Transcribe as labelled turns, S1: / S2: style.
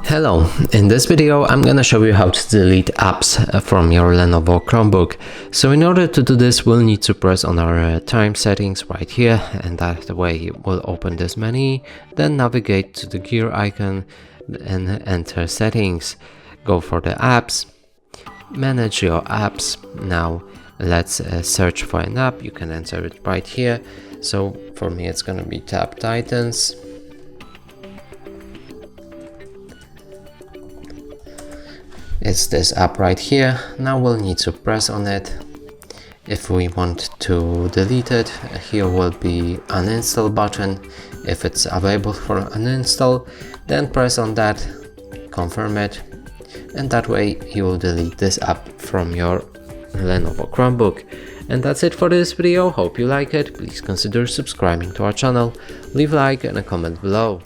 S1: Hello, in this video I'm gonna show you how to delete apps from your Lenovo Chromebook. So in order to do this, we'll need to press on our time settings right here, and that way we'll open this menu, then navigate to the gear icon and enter settings. Go for the apps, manage your apps. Now let's search for an app. You can enter it right here. So for me it's gonna be Tab Titans. It's this app right here. Now we'll need to press on it. If we want to delete it, here will be uninstall button. If it's available for uninstall, then press on that, confirm it, and that way you will delete this app from your Lenovo Chromebook. And that's it for this video. Hope you like it. Please consider subscribing to our channel, leave a like and a comment below.